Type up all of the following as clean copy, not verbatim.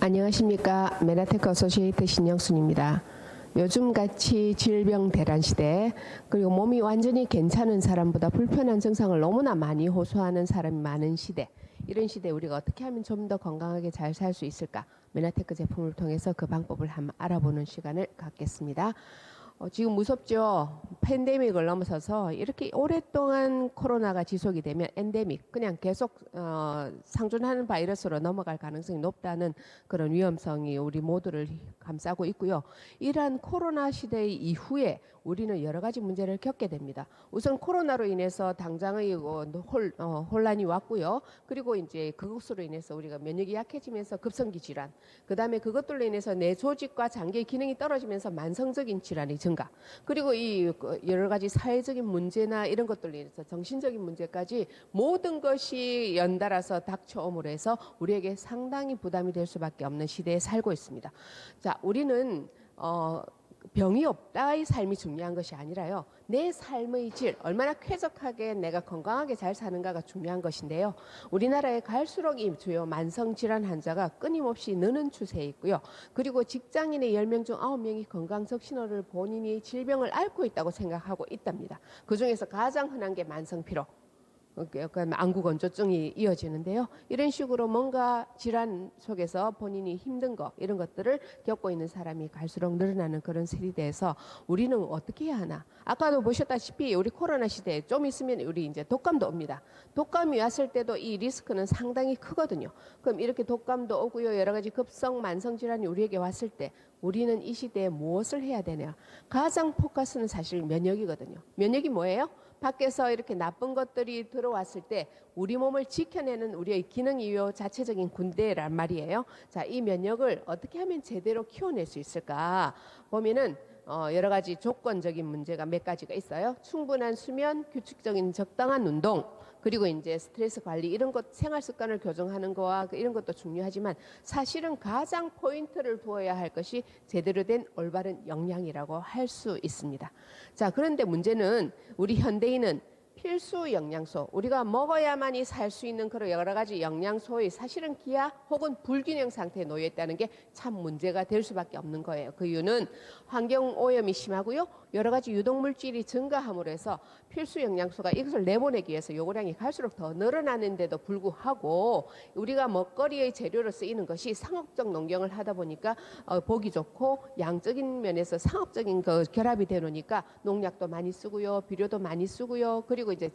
안녕하십니까. 메나테크 어소시에이트 신영순입니다. 요즘같이 질병 대란 시대, 그리고 몸이 완전히 괜찮은 사람보다 불편한 증상을 너무나 많이 호소하는 사람이 많은 시대, 이런 시대에 우리가 어떻게 하면 좀 더 건강하게 잘 살 수 있을까? 메나테크 제품을 통해서 그 방법을 한번 알아보는 시간을 갖겠습니다. 지금 무섭죠? 팬데믹을 넘어서서 이렇게 오랫동안 코로나가 지속이 되면 엔데믹, 그냥 계속 상존하는 바이러스로 넘어갈 가능성이 높다는 그런 위험성이 우리 모두를 감싸고 있고요. 이러한 코로나 시대 이후에 우리는 여러 가지 문제를 겪게 됩니다. 우선 코로나로 인해서 당장의 혼란이 왔고요. 그리고 이제 그것으로 인해서 우리가 면역이 약해지면서 급성기 질환, 그 다음에 그것들로 인해서 내 조직과 장기의 기능이 떨어지면서 만성적인 질환이 증가. 그리고 이 여러 가지 사회적인 문제나 이런 것들로 인해서 정신적인 문제까지 모든 것이 연달아서 닥쳐옴으로 해서 우리에게 상당히 부담이 될 수밖에 없는 시대에 살고 있습니다. 자, 우리는 병이 없다의 삶이 중요한 것이 아니라요. 내 삶의 질, 얼마나 쾌적하게 내가 건강하게 잘 사는가가 중요한 것인데요. 우리나라에 갈수록 이 주요 만성질환 환자가 끊임없이 느는 추세에 있고요. 그리고 직장인의 10명 중 9명이 건강적 신호를 본인이 질병을 앓고 있다고 생각하고 있답니다. 그중에서 가장 흔한 게 만성피로. 약간 안구건조증이 이어지는데요. 이런 식으로 뭔가 질환 속에서 본인이 힘든 거 이런 것들을 겪고 있는 사람이 갈수록 늘어나는 그런 시대에서 우리는 어떻게 해야 하나? 아까도 보셨다시피 우리 코로나 시대에 좀 있으면 우리 이제 독감도 옵니다. 독감이 왔을 때도 이 리스크는 상당히 크거든요. 그럼 이렇게 독감도 오고요. 여러 가지 급성 만성 질환이 우리에게 왔을 때 우리는 이 시대에 무엇을 해야 되냐? 가장 포커스는 사실 면역이거든요. 면역이 뭐예요? 밖에서 이렇게 나쁜 것들이 들어왔을 때 우리 몸을 지켜내는 우리의 기능이요 자체적인 군대란 말이에요. 자, 이 면역을 어떻게 하면 제대로 키워낼 수 있을까 보면은 여러 가지 조건적인 문제가 몇 가지가 있어요. 충분한 수면, 규칙적인 적당한 운동, 그리고 이제 스트레스 관리 이런 것 생활 습관을 교정하는 거와 이런 것도 중요하지만 사실은 가장 포인트를 두어야 할 것이 제대로 된 올바른 영양이라고 할 수 있습니다. 자, 그런데 문제는 우리 현대인은 필수 영양소, 우리가 먹어야만이 살 수 있는 그런 여러 가지 영양소의 사실은 기하 혹은 불균형 상태에 놓여 있다는 게 참 문제가 될 수밖에 없는 거예요. 그 이유는 환경 오염이 심하고요. 여러 가지 유독물질이 증가함으로 해서 필수 영양소가 이것을 내보내기 위해서 요구량이 갈수록 더 늘어나는데도 불구하고 우리가 먹거리의 재료로 쓰이는 것이 상업적 농경을 하다 보니까 보기 좋고 양적인 면에서 상업적인 그 결합이 되노니까 농약도 많이 쓰고요. 비료도 많이 쓰고요. 그리고 이제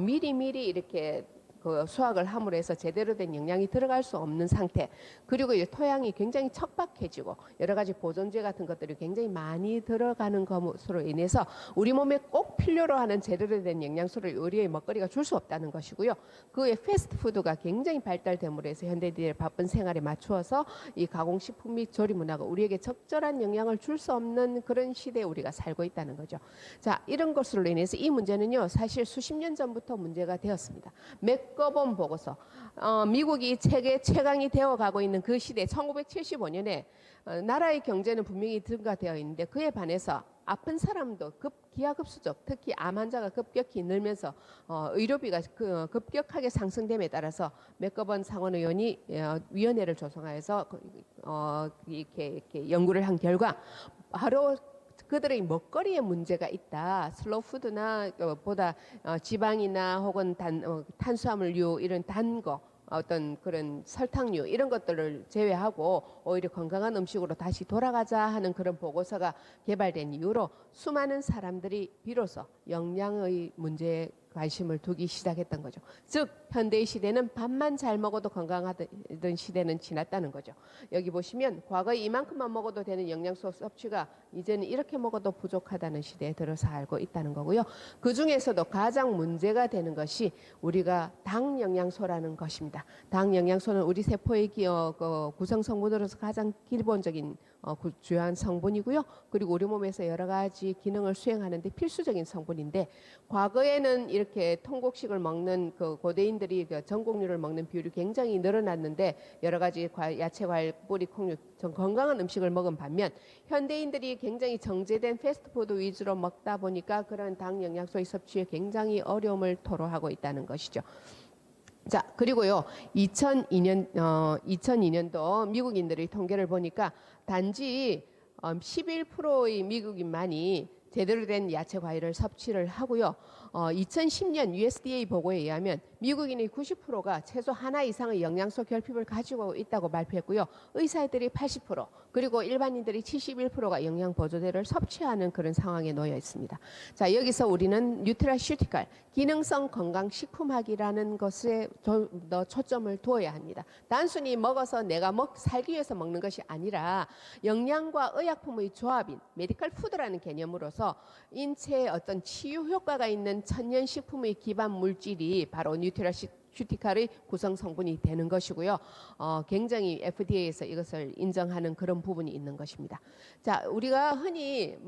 미리미리 이렇게 그 수확을 함으로 해서 제대로 된 영양이 들어갈 수 없는 상태, 그리고 이제 토양이 굉장히 척박해지고 여러 가지 보존제 같은 것들이 굉장히 많이 들어가는 것으로 인해서 우리 몸에 꼭 필요로 하는 제대로 된 영양소를 우리의 먹거리가 줄 수 없다는 것이고요. 그에 패스트푸드가 굉장히 발달됨으로 해서 현대인들의 바쁜 생활에 맞추어서 이 가공식품 및 조리 문화가 우리에게 적절한 영양을 줄 수 없는 그런 시대에 우리가 살고 있다는 거죠. 자, 이런 것으로 인해서 이 문제는요, 사실 수십 년 전부터 문제가 되었습니다. 메커본 보고서, 미국이 세계 최강이 되어가고 있는 그 시대 1975년에 나라의 경제는 분명히 증가되어 있는데 그에 반해서 아픈 사람도 기하급수적, 특히 암 환자가 급격히 늘면서 의료비가 급격하게 상승됨에 따라서 메커본 상원의원이 위원회를 조성하여서 이렇게 연구를 한 결과 바로 그들의 먹거리에 문제가 있다. 슬로우 푸드나 보다 지방이나 혹은 탄수화물류 이런 단 거, 어떤 그런 설탕류 이런 것들을 제외하고 오히려 건강한 음식으로 다시 돌아가자 하는 그런 보고서가 개발된 이후로 수많은 사람들이 비로소 영양의 문제에 관심을 두기 시작했던 거죠. 즉 현대의 시대는 밥만 잘 먹어도 건강하던 시대는 지났다는 거죠. 여기 보시면 과거에 이만큼만 먹어도 되는 영양소 섭취가 이제는 이렇게 먹어도 부족하다는 시대에 들어서 알고 있다는 거고요. 그 중에서도 가장 문제가 되는 것이 우리가 당 영양소라는 것입니다. 당 영양소는 우리 세포의 구성 성분으로서 가장 기본적인 주요한 성분이고요. 그리고 우리 몸에서 여러 가지 기능을 수행하는데 필수적인 성분인데 과거에는 이렇게 통곡식을 먹는 그 고대인들이 그 전곡류를 먹는 비율이 굉장히 늘어났는데 여러 가지 야채, 과일, 뿌리, 콩류 좀 건강한 음식을 먹은 반면 현대인들이 굉장히 정제된 패스트푸드 위주로 먹다 보니까 그런 당 영양소의 섭취에 굉장히 어려움을 토로하고 있다는 것이죠. 자, 그리고요, 2002년도 미국인들의 통계를 보니까 단지 11%의 미국인만이 제대로 된 야채 과일을 섭취를 하고요. 2010년 USDA 보고에 의하면 미국인의 90%가 채소 하나 이상의 영양소 결핍을 가지고 있다고 발표했고요. 의사들이 80%, 그리고 일반인들이 71%가 영양 보조제를 섭취하는 그런 상황에 놓여 있습니다. 자, 여기서 우리는 뉴트라슈티칼, 기능성 건강 식품학이라는 것에 더 초점을 두어야 합니다. 단순히 먹어서 내가 살기 위해서 먹는 것이 아니라 영양과 의약품의 조합인 메디컬 푸드라는 개념으로서 인체에 어떤 치유 효과가 있는 천연 식품의 기반 물질이 바로 뉴트라슈티칼의 구성 성분이 되는 것이고요. 굉장히 FDA에서 이것을 인정하는 그런 부분이 있는 것입니다. 자, 우리가 흔히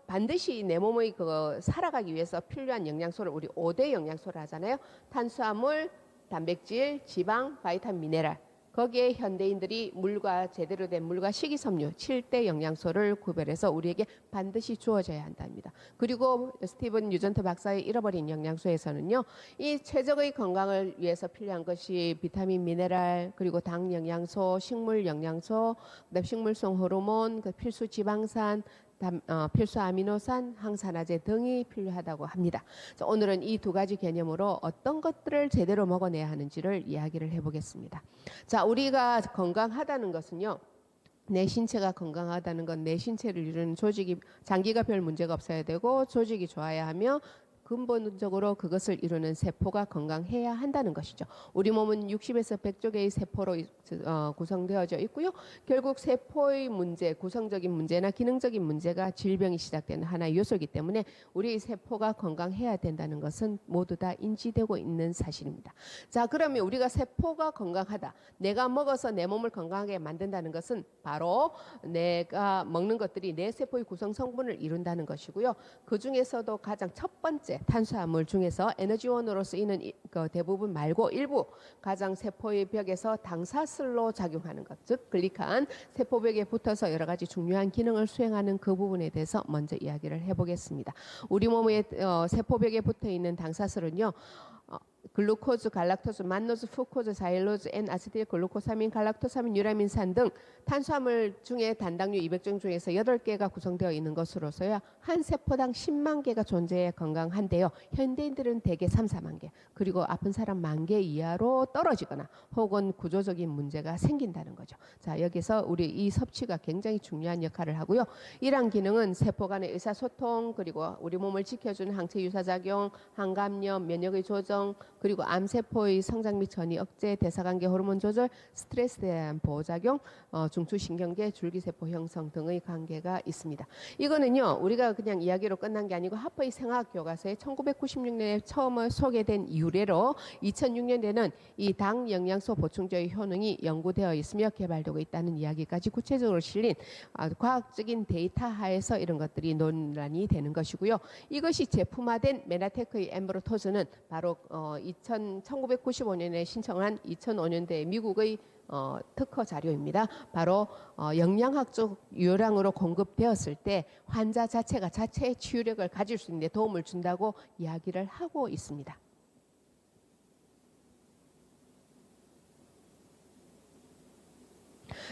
반드시 내 몸의 살아가기 위해서 필요한 영양소를 우리 5대 영양소를 하잖아요. 탄수화물, 단백질, 지방, 바이타민, 미네랄. 거기에 현대인들이 제대로 된 물과 식이섬유 7대 영양소를 구별해서 우리에게 반드시 주어져야 한답니다. 그리고 스티븐 뉴전트 박사의 잃어버린 영양소에서는요, 이 최적의 건강을 위해서 필요한 것이 비타민, 미네랄, 그리고 당 영양소, 식물 영양소, 그다음 식물성 호르몬, 필수 지방산, 필수 아미노산, 항산화제 등이 필요하다고 합니다. 오늘은 이 두 가지 개념으로 어떤 것들을 제대로 먹어내야 하는지를 이야기를 해보겠습니다. 자, 우리가 건강하다는 것은요, 내 신체가 건강하다는 건 내 신체를 이루는 장기가 별 문제가 없어야 되고 조직이 좋아야 하며 근본적으로 그것을 이루는 세포가 건강해야 한다는 것이죠. 우리 몸은 60에서 100조 개의 세포로 구성되어져 있고요. 결국 세포의 문제, 구성적인 문제나 기능적인 문제가 질병이 시작되는 하나의 요소이기 때문에 우리 세포가 건강해야 된다는 것은 모두 다 인지되고 있는 사실입니다. 자, 그러면 우리가 세포가 건강하다, 내가 먹어서 내 몸을 건강하게 만든다는 것은 바로 내가 먹는 것들이 내 세포의 구성 성분을 이룬다는 것이고요. 그 중에서도 가장 첫 번째 탄수화물 중에서 에너지원으로 쓰이는 대부분 말고 일부 가장 세포의 벽에서 당사슬로 작용하는 것, 즉 글리칸, 세포벽에 붙어서 여러 가지 중요한 기능을 수행하는 그 부분에 대해서 먼저 이야기를 해보겠습니다. 우리 몸의 세포벽에 붙어 있는 당사슬은요, 글루코즈, 갈락토스, 만노즈, fructose, 자일로즈, N-아세틸 글루코사민, 갈락토사민, 유라민산 등 탄수화물 중에 단당류 200종 중에서 8개가 구성되어 있는 것으로서야 한 세포당 10만 개가 존재해 건강한데요. 현대인들은 대개 3, 4만 개, 그리고 아픈 사람 1만 개 이하로 떨어지거나 혹은 구조적인 문제가 생긴다는 거죠. 자, 여기서 우리 이 섭취가 굉장히 중요한 역할을 하고요. 이러한 기능은 세포 간의 의사소통, 그리고 우리 몸을 지켜주는 항체 유사작용, 항감염, 면역의 조정, 그리고 암세포의 성장 및 전이 억제, 대사관계 호르몬 조절, 스트레스에 대한 보호작용, 중추신경계, 줄기세포 형성 등의 관계가 있습니다. 이거는요, 우리가 그냥 이야기로 끝난 게 아니고 하퍼의 생화학교과서에 1996년에 처음 소개된 유래로 2006년에는 이 당 영양소 보충제의 효능이 연구되어 있으며 개발되고 있다는 이야기까지 구체적으로 실린 과학적인 데이터 하에서 이런 것들이 논란이 되는 것이고요. 이것이 제품화된 메나테크의 엠브로토즈는 바로 1995년에 신청한 2005년대 미국의 특허 자료입니다. 바로 영양학적 요량으로 공급되었을 때 환자 자체가 자체의 치유력을 가질 수 있는 데 도움을 준다고 이야기를 하고 있습니다.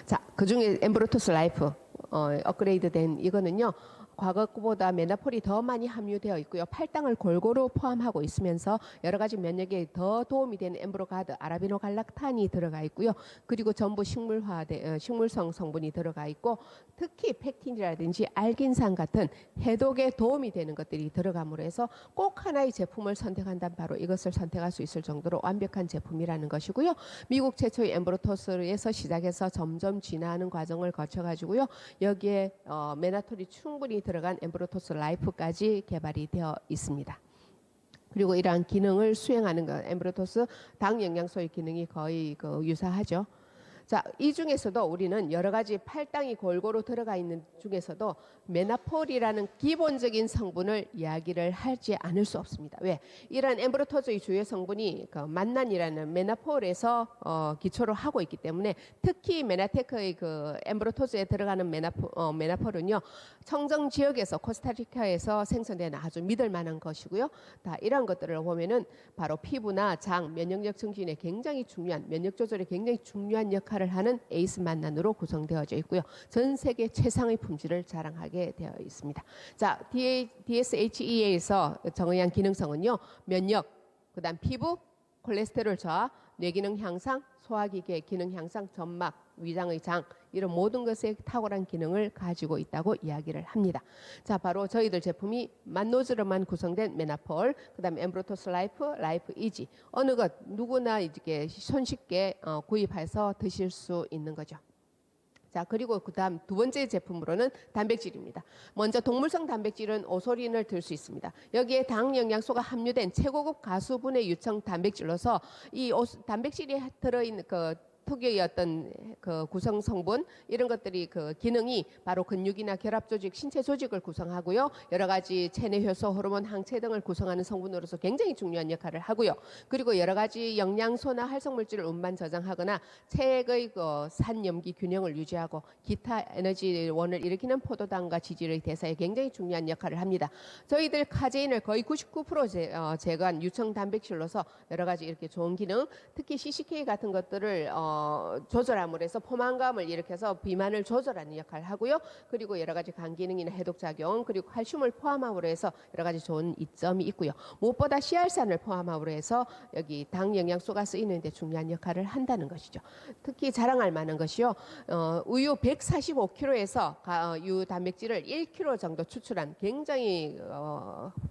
자, 그중에 엠브로토스 라이프 업그레이드된 이거는요, 과거보다 메나폴이 더 많이 함유되어 있고요. 팔당을 골고루 포함하고 있으면서 여러 가지 면역에 더 도움이 되는 엠브로가드, 아라비노갈락탄이 들어가 있고요. 그리고 전부 식물성 성분이 들어가 있고, 특히 팩틴이라든지 알긴산 같은 해독에 도움이 되는 것들이 들어감으로 해서 꼭 하나의 제품을 선택한다면 바로 이것을 선택할 수 있을 정도로 완벽한 제품이라는 것이고요. 미국 최초의 엠브로토스에서 시작해서 점점 진화하는 과정을 거쳐가지고요. 여기에 메나톨이 충분히 들어간 엠브로토스 라이프까지 개발이 되어 있습니다. 그리고 이러한 기능을 수행하는 것, 엠브로토스 당 영양소의 기능이 거의 유사하죠. 자, 이 중에서도 우리는 여러 가지 팔당이 골고루 들어가 있는 중에서도 메나폴이라는 기본적인 성분을 이야기를 하지 않을 수 없습니다. 왜? 이런 엠브로토즈의 주요 성분이 그 만난이라는 메나폴에서 기초로 하고 있기 때문에 특히 메나테크의 그 엠브로토즈에 들어가는 메나폴은요 청정 지역에서 코스타리카에서 생성된 아주 믿을 만한 것이고요. 다 이런 것들을 보면은 바로 피부나 장, 면역력 증진에 굉장히 중요한 면역 조절에 굉장히 중요한 역할을 하는 에이스 만난으로 구성되어져 있고요. 전 세계 최상의 품질을 자랑하게 되어 있습니다. 자, DSHEA에서 정의한 기능성은요. 면역, 그다음 피부, 콜레스테롤 저하, 뇌기능 향상, 소화기계 기능 향상, 점막, 위장의 장 이런 모든 것에 탁월한 기능을 가지고 있다고 이야기를 합니다. 자, 바로 저희들 제품이 만노즈로만 구성된 메나폴, 그다음에 엠브로토스 라이프, 라이프 이지 어느 것 누구나 이렇게 손쉽게 구입해서 드실 수 있는 거죠. 자, 그리고 그다음 두 번째 제품으로는 단백질입니다. 먼저 동물성 단백질은 오소린을 들 수 있습니다. 여기에 당 영양소가 함유된 최고급 가수분해 유청 단백질로서 이 단백질이 들어있는 그 특유의 어떤 그 구성 성분 이런 것들이 그 기능이 바로 근육이나 결합 조직, 신체 조직을 구성하고요. 여러 가지 체내 효소, 호르몬, 항체 등을 구성하는 성분으로서 굉장히 중요한 역할을 하고요. 그리고 여러 가지 영양소나 활성 물질을 운반 저장하거나 체액의 그 산염기 균형을 유지하고 기타 에너지원을 일으키는 포도당과 지질의 대사에 굉장히 중요한 역할을 합니다. 저희들 카제인을 거의 99% 제거한 유청 단백질로서 여러 가지 이렇게 좋은 기능, 특히 CCK 같은 것들을 조절함으로 해서 포만감을 일으켜서 비만을 조절하는 역할을 하고요. 그리고 여러 가지 간 기능이나 해독 작용, 그리고 칼슘을 포함함으로 해서 여러 가지 좋은 이점이 있고요. 무엇보다 씨알산을 포함함으로 해서 여기 당 영양소가 쓰이는 데 중요한 역할을 한다는 것이죠. 특히 자랑할 만한 것이요. 우유 145kg에서 유 단백질을 1kg 정도 추출한 굉장히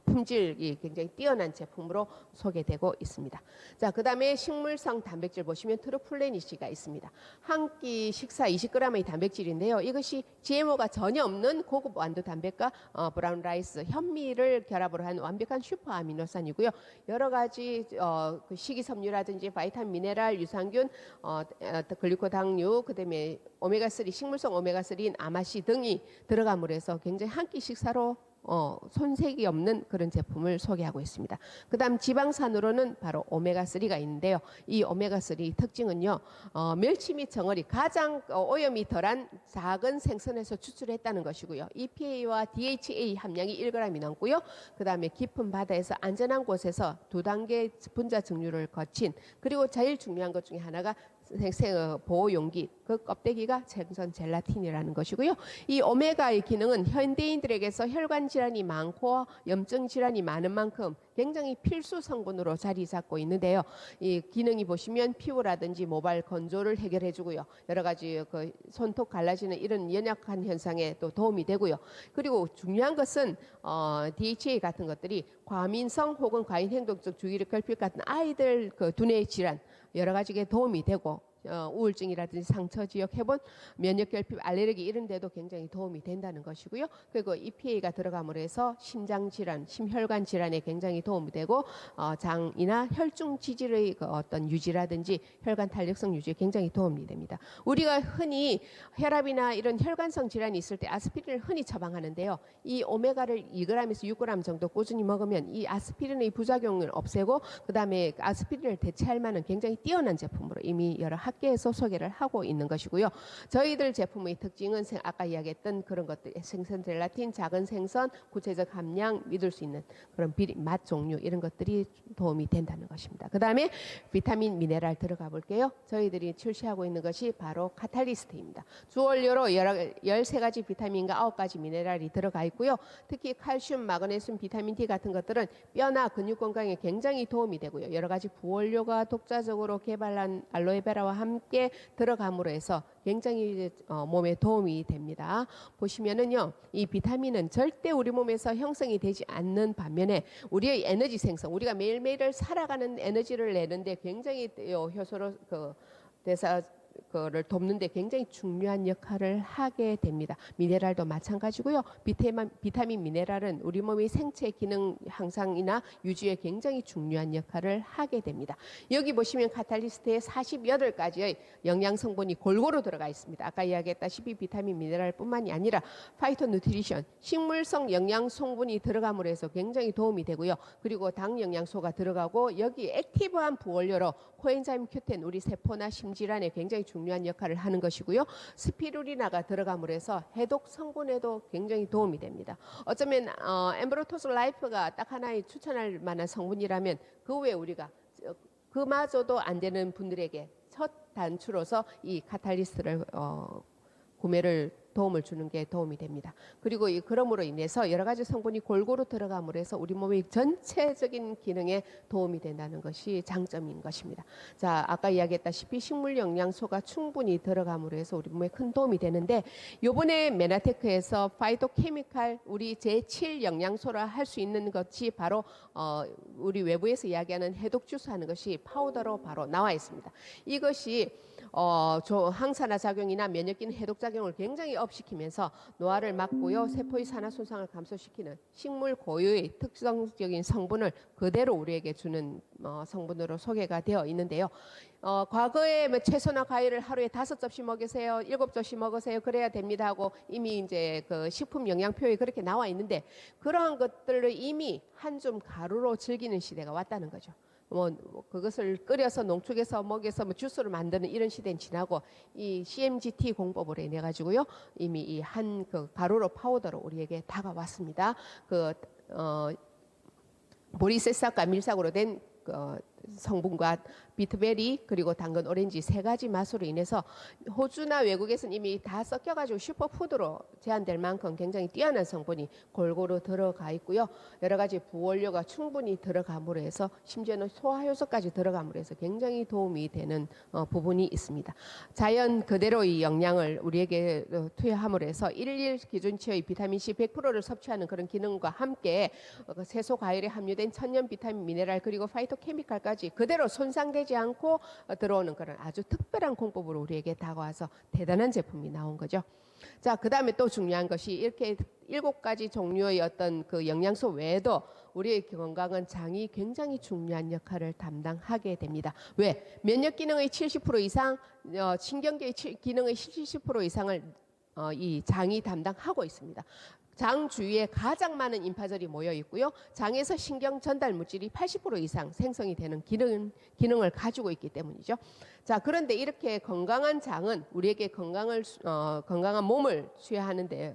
품질이 굉장히 뛰어난 제품으로 소개되고 있습니다. 자, 그다음에 식물성 단백질 보시면 트루플레니시가 있습니다. 한 끼 식사 20g의 단백질인데요. 이것이 GMO가 전혀 없는 고급 완두 단백과 브라운 라이스, 현미를 결합으로 한 완벽한 슈퍼 아미노산이고요. 여러 가지 그 식이섬유라든지 바이타민, 미네랄, 유산균, 글루코당류, 그다음에 오메가3 식물성 오메가3인 아마시 등이 들어감으로 해서 굉장히 한 끼 식사로 손색이 없는 그런 제품을 소개하고 있습니다. 그 다음 지방산으로는 바로 오메가3가 있는데요. 이 오메가3 특징은요, 멸치 및 정어리 가장 오염이 덜한 작은 생선에서 추출했다는 것이고요. EPA와 DHA 함량이 1g이 넘고요. 그 다음에 깊은 바다에서 안전한 곳에서 2단계 분자 증류를 거친, 그리고 제일 중요한 것 중에 하나가 보호 용기, 그 껍데기가 생선 젤라틴이라는 것이고요. 이 오메가의 기능은 현대인들에게서 혈관 질환이 많고 염증 질환이 많은 만큼 굉장히 필수 성분으로 자리 잡고 있는데요. 이 기능이 보시면 피부라든지 모발 건조를 해결해 주고요. 여러 가지 그 손톱 갈라지는 이런 연약한 현상에 또 도움이 되고요. 그리고 중요한 것은 DHA 같은 것들이 과민성 혹은 과잉 행동적 주의력 결핍 같은 아이들 그 두뇌 질환 여러 가지에 도움이 되고 우울증이라든지 상처 지역 해본 면역 결핍 알레르기 이런 데도 굉장히 도움이 된다는 것이고요. 그리고 EPA가 들어감으로 해서 심장 질환, 심혈관 질환에 굉장히 도움이 되고 장이나 혈중 지질의 그 어떤 유지라든지 혈관 탄력성 유지에 굉장히 도움이 됩니다. 우리가 흔히 혈압이나 이런 혈관성 질환이 있을 때 아스피린을 흔히 처방하는데요. 이 오메가를 2g에서 6g 정도 꾸준히 먹으면 이 아스피린의 부작용을 없애고 그다음에 아스피린을 대체할 만한 굉장히 뛰어난 제품으로 이미 여러 학계에서 소개를 하고 있는 것이고요. 저희들 제품의 특징은 아까 이야기했던 그런 것들, 생선 젤라틴, 작은 생선, 구체적 함량, 믿을 수 있는 그런 비린, 맛 종류 이런 것들이 도움이 된다는 것입니다. 그 다음에 비타민, 미네랄 들어가 볼게요. 저희들이 출시하고 있는 것이 바로 카탈리스트입니다. 주원료로 13가지 비타민과 9가지 미네랄이 들어가 있고요. 특히 칼슘, 마그네슘, 비타민 D 같은 것들은 뼈나 근육 건강에 굉장히 도움이 되고요. 여러 가지 부원료가 독자적으로 개발한 알로에베라와 함께 들어감으로 해서 굉장히 몸에 도움이 됩니다. 보시면은요, 이 비타민은 절대 우리 몸에서 형성이 되지 않는 반면에 우리의 에너지 생성, 우리가 매일매일 살아가는 에너지를 내는데 굉장히 효소로 대사 거를 돕는데 굉장히 중요한 역할을 하게 됩니다. 미네랄도 마찬가지고요. 비타민 미네랄은 우리 몸의 생체 기능 향상이나 유지에 굉장히 중요한 역할을 하게 됩니다. 여기 보시면 카탈리스트에 48가지의 영양 성분이 골고루 들어가 있습니다. 아까 이야기했다시피 비타민 미네랄뿐만이 아니라 파이토 누트리션, 식물성 영양 성분이 들어감으로 해서 굉장히 도움이 되고요. 그리고 당 영양소가 들어가고 여기 액티브한 부원료로 코엔자임 Q10 우리 세포나 심질환에 굉장히 중요한 역할을 하는 것이고요. 스피루리나가 들어감으로 해서 해독 성분에도 굉장히 도움이 됩니다. 어쩌면 엠브로토스 라이프가 딱 하나의 추천할 만한 성분이라면 그 외에 우리가 그마저도 안 되는 분들에게 첫 단추로서 이 카탈리스트를 구매를 도움을 주는 게 도움이 됩니다. 그리고 그럼으로 인해서 여러 가지 성분이 골고루 들어감으로 해서 우리 몸의 전체적인 기능에 도움이 된다는 것이 장점인 것입니다. 자, 아까 이야기했다시피 식물 영양소가 충분히 들어감으로 해서 우리 몸에 큰 도움이 되는데 요번에 메나테크에서 파이토케미칼 우리 제7 영양소라 할 수 있는 것이 바로 우리 외부에서 이야기하는 해독 주스 하는 것이 파우더로 바로 나와 있습니다. 이것이 항산화 작용이나 면역 기능 해독 작용을 굉장히 업시키면서 노화를 막고요. 세포의 산화 손상을 감소시키는 식물 고유의 특성적인 성분을 그대로 우리에게 주는 성분으로 소개가 되어 있는데요. 과거에 뭐 채소나 과일을 하루에 5접시 먹으세요, 7접시 먹으세요, 그래야 됩니다 하고 이미 이제 그 식품 영양표에 그렇게 나와 있는데 그러한 것들을 이미 한 줌 가루로 즐기는 시대가 왔다는 거죠. 그것을 끓여서 농축해서 먹여서 주스를 만드는 이런 시대는 지나고 이 CMGT 공법으로 인해 가지고요 이미 이 한 그 가루로 파우더로 우리에게 다가왔습니다. 보리새싹과 밀싹으로 된 성분과 비트베리 그리고 당근 오렌지 3가지 맛으로 인해서 호주나 외국에서는 이미 다 섞여가지고 슈퍼푸드로 제한될 만큼 굉장히 뛰어난 성분이 골고루 들어가 있고요. 여러 가지 부원료가 충분히 들어감으로 해서 심지어는 소화효소까지 들어감으로 해서 굉장히 도움이 되는 부분이 있습니다. 자연 그대로의 영양을 우리에게 투여함으로 해서 일일 기준치의 비타민C 100%를 섭취하는 그런 기능과 함께 채소 과일에 함유된 천연 비타민 미네랄 그리고 파이토케미칼까지 그대로 손상되지 않고 들어오는 그런 아주 특별한 공법으로 우리에게 다가와서 대단한 제품이 나온 거죠. 자, 그 다음에 또 중요한 것이 이렇게 7가지 종류의 어떤 그 영양소 외에도 우리의 건강은 장이 굉장히 중요한 역할을 담당하게 됩니다. 왜? 면역 기능의 70% 이상, 신경계의 기능의 70% 이상을 이 장이 담당하고 있습니다. 장 주위에 가장 많은 임파절이 모여 있고요. 장에서 신경 전달 물질이 80% 이상 생성이 되는 기능을 가지고 있기 때문이죠. 자, 그런데 이렇게 건강한 장은 우리에게 건강한 몸을 수여하는데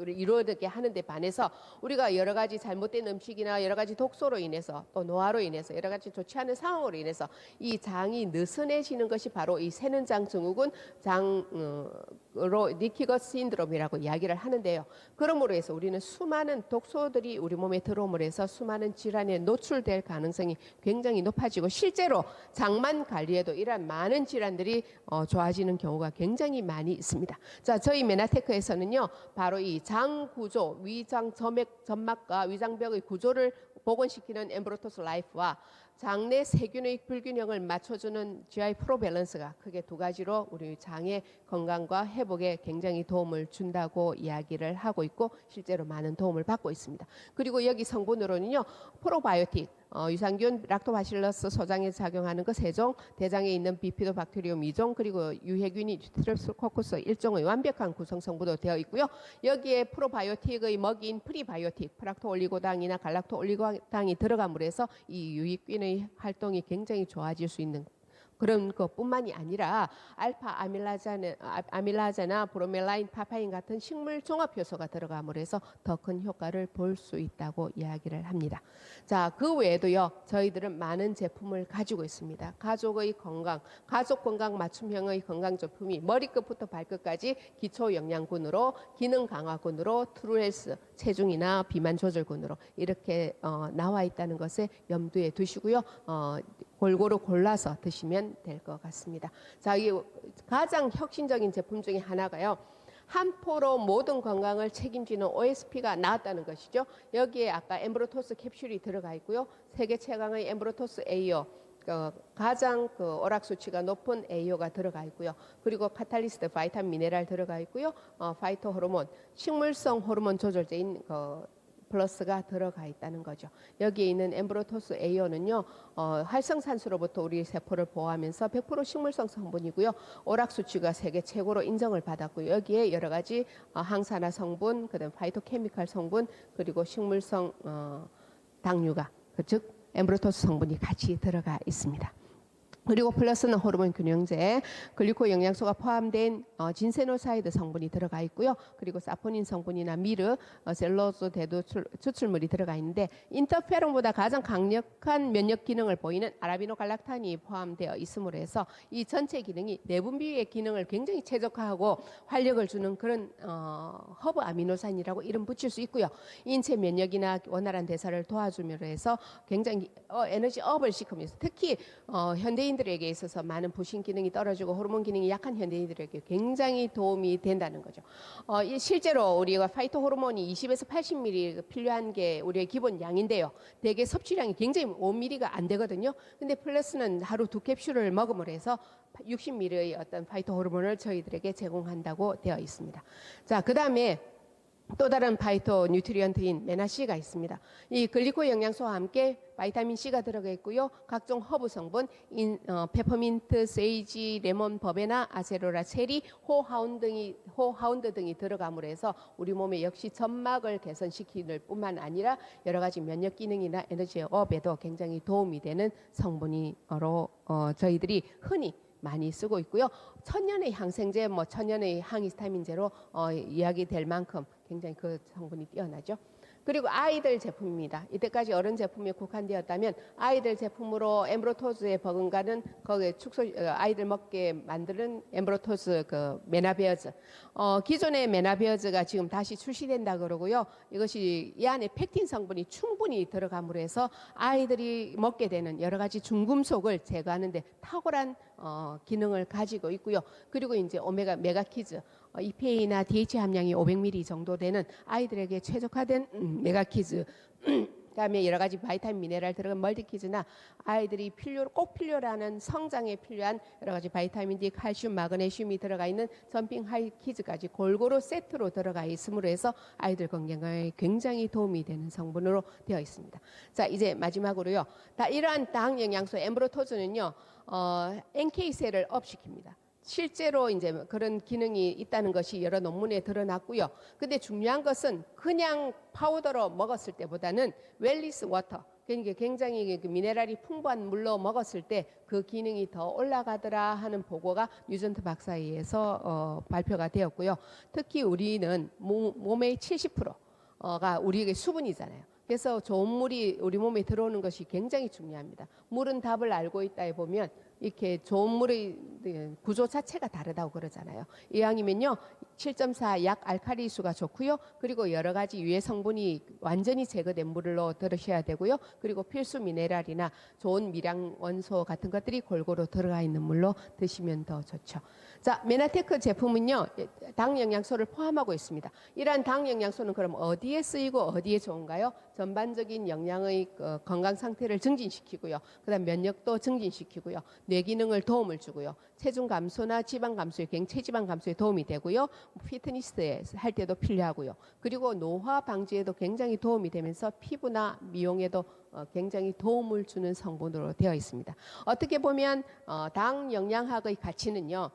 이루어지게 하는데 반해서 우리가 여러 가지 잘못된 음식이나 여러 가지 독소로 인해서 또 노화로 인해서 여러 가지 좋지 않은 상황으로 인해서 이 장이 느슨해지는 것이 바로 이 새는장 증후군 장으로 니키거스 신드롬이라고 이야기를 하는데요. 그러므로 해서 우리는 수많은 독소들이 우리 몸에 들어옴으로 해서 수많은 질환에 노출될 가능성이 굉장히 높아지고 실제로 장만 관리해도 이러한 많은 질환들이 좋아지는 경우가 굉장히 많이 있습니다. 자, 저희 메나테크에서는요. 바로 이 장 구조, 위장 점막과 위장벽의 구조를 복원시키는 엠브로토스 라이프와 장내 세균의 불균형을 맞춰주는 GI 프로 밸런스가 크게 2가지로 우리 장의 건강과 회복에 굉장히 도움을 준다고 이야기를 하고 있고 실제로 많은 도움을 받고 있습니다. 그리고 여기 성분으로는요. 프로바이오틱, 유산균, 락토바실러스 소장에 작용하는 그 3종, 대장에 있는 비피도박테리움 2종, 그리고 유해균이 스트랩토코커스 1종의 완벽한 구성 성분으로 되어 있고요. 여기에 프로바이오틱의 먹이인 프리바이오틱, 프락토올리고당이나 갈락토올리고당이 들어감으로 해서 이 유익균의 활동이 굉장히 좋아질 수 있는 그런 것뿐만이 아니라 알파 아밀라제나 브로멜라인, 파파인 같은 식물 종합 효소가 들어감으로 해서 더 큰 효과를 볼 수 있다고 이야기를 합니다. 자, 그 외에도요. 저희들은 많은 제품을 가지고 있습니다. 가족의 건강, 가족 건강 맞춤형의 건강 제품이 머리끝부터 발끝까지 기초 영양군으로, 기능 강화군으로, 트루헬스, 체중이나 비만 조절군으로 이렇게 나와 있다는 것에 염두에 두시고요. 골고루 골라서 드시면 될 것 같습니다. 자, 이 가장 혁신적인 제품 중에 하나가요. 한 포로 모든 건강을 책임지는 OSP가 나왔다는 것이죠. 여기에 아까 엠브로토스 캡슐이 들어가 있고요. 세계 최강의 엠브로토스 A요. 가장 오락 수치가 높은 AO가 들어가 있고요. 그리고 카탈리스트, 바이타민, 미네랄 들어가 있고요. 파이토 호르몬, 식물성 호르몬 조절제인 플러스가 들어가 있다는 거죠. 여기에 있는 엠브로토스 AO는요, 활성산소로부터 우리 세포를 보호하면서 100% 식물성 성분이고요. 오락 수치가 세계 최고로 인정을 받았고요. 여기에 여러 가지 항산화 성분, 그다음 파이토케미칼 성분, 그리고 식물성 당류가, 즉 엠브로토스 성분이 같이 들어가 있습니다. 그리고 플러스는 호르몬 균형제, 글리코 영양소가 포함된 진세노사이드 성분이 들어가 있고요. 그리고 사포닌 성분이나 미르, 셀룰로스 대두 추출물이 들어가 있는데 인터페론보다 가장 강력한 면역 기능을 보이는 아라비노갈락탄이 포함되어 있음으로 해서 이 전체 기능이 내분비의 기능을 굉장히 최적화하고 활력을 주는 그런 허브 아미노산이라고 이름 붙일 수 있고요. 인체 면역이나 원활한 대사를 도와주므로 해서 굉장히 에너지 업을 시키면서 특히 현대인들에게 있어서 많은 부신 기능이 떨어지고 호르몬 기능이 약한 현대인들에게 굉장히 도움이 된다는 거죠. 실제로 우리가 파이토 호르몬이 20에서 80ml 필요한 게 우리의 기본 양인데요. 대개 섭취량이 굉장히 5ml가 안 되거든요. 근데 플러스는 하루 2캡슐을 먹음으로 해서 60ml의 어떤 파이토 호르몬을 저희들에게 제공한다고 되어 있습니다. 자, 그 다음에 또 다른 파이토 뉴트리언트인 메나C가 있습니다. 이 글리코 영양소와 함께 바이타민 C가 들어가 있고요. 각종 허브 성분, 페퍼민트, 세이지, 레몬, 버베나, 아세로라, 체리, 호하운드 등이 들어감으로 해서 우리 몸의 역시 점막을 개선시키는 뿐만 아니라 여러 가지 면역 기능이나 에너지 업에도 굉장히 도움이 되는 성분으로 저희들이 흔히 많이 쓰고 있고요. 천년의 항생제, 천년의 항히스타민제로 이야기될 만큼 굉장히 그 성분이 뛰어나죠. 그리고 아이들 제품입니다. 이때까지 어른 제품에 국한되었다면 아이들 제품으로 엠브로토즈에 버금가는 거기에 아이들 먹게 만드는 엠브로토즈 메나베어즈. 기존의 메나베어즈가 지금 다시 출시된다 그러고요. 이것이 이 안에 펙틴 성분이 충분히 들어감으로 해서 아이들이 먹게 되는 여러 가지 중금속을 제거하는 데 탁월한 기능을 가지고 있고요. 그리고 이제 메가키즈. EPA나 DH 함량이 500ml 정도 되는 아이들에게 최적화된 메가키즈, 그다음에 여러 가지 바이타민 미네랄 들어간 멀티키즈나 아이들이 꼭 필요라는 성장에 필요한 여러 가지 바이타민 D, 칼슘, 마그네슘이 들어가 있는 점핑 하이키즈까지 골고루 세트로 들어가 있음으로 해서 아이들 건강에 굉장히 도움이 되는 성분으로 되어 있습니다. 자, 이제 마지막으로요. 이러한 당 영양소 엠브로토즈는요, NK셀을 업시킵니다. 실제로 이제 그런 기능이 있다는 것이 여러 논문에 드러났고요. 근데 중요한 것은 그냥 파우더로 먹었을 때보다는 웰리스 워터, 그러니까 굉장히 미네랄이 풍부한 물로 먹었을 때 그 기능이 더 올라가더라 하는 보고가 뉴전트 박사에 의해서 발표가 되었고요. 특히 우리는 몸의 70%가 우리에게 수분이잖아요. 그래서 좋은 물이 우리 몸에 들어오는 것이 굉장히 중요합니다. 물은 답을 알고 있다에 보면 이렇게 좋은 물의 구조 자체가 다르다고 그러잖아요. 이왕이면요 7.4 약 알칼리 수가 좋고요. 그리고 여러 가지 유해 성분이 완전히 제거된 물로 들으셔야 되고요. 그리고 필수 미네랄이나 좋은 미량 원소 같은 것들이 골고루 들어가 있는 물로 드시면 더 좋죠. 자, 메나테크 제품은요 당 영양소를 포함하고 있습니다. 이러한 당 영양소는 그럼 어디에 쓰이고 어디에 좋은가요? 전반적인 영양의 건강 상태를 증진시키고요. 그다음 면역도 증진시키고요. 뇌 기능을 도움을 주고요. 체중 감소나 지방 감소에 체지방 감소에 도움이 되고요. 피트니스 할 때도 필요하고요. 그리고 노화 방지에도 굉장히 도움이 되면서 피부나 미용에도 굉장히 도움을 주는 성분으로 되어 있습니다. 어떻게 보면 당 영양학의 가치는요.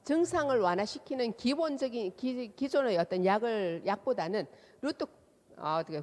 증상을 완화시키는 기본적인 기존의 어떤 약보다는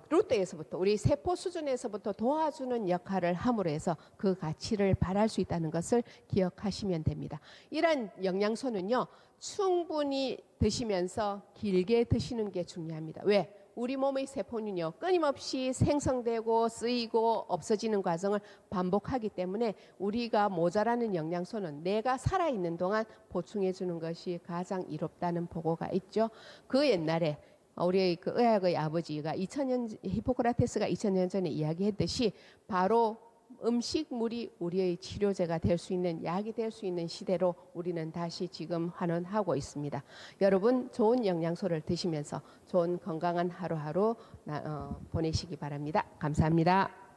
루트에서부터 우리 세포 수준에서부터 도와주는 역할을 함으로 해서 그 가치를 발할 수 있다는 것을 기억하시면 됩니다. 이런 영양소는요 충분히 드시면서 길게 드시는 게 중요합니다. 왜? 우리 몸의 세포는요 끊임없이 생성되고 쓰이고 없어지는 과정을 반복하기 때문에 우리가 모자라는 영양소는 내가 살아있는 동안 보충해 주는 것이 가장 이롭다는 보고가 있죠. 그 옛날에 우리 그 의학의 아버지가 히포크라테스가 2000년 전에 이야기했듯이 바로 음식물이 우리의 치료제가 될 수 있는 약이 될 수 있는 시대로 우리는 다시 지금 환원하고 있습니다. 여러분 좋은 영양소를 드시면서 좋은 건강한 하루하루 보내시기 바랍니다. 감사합니다.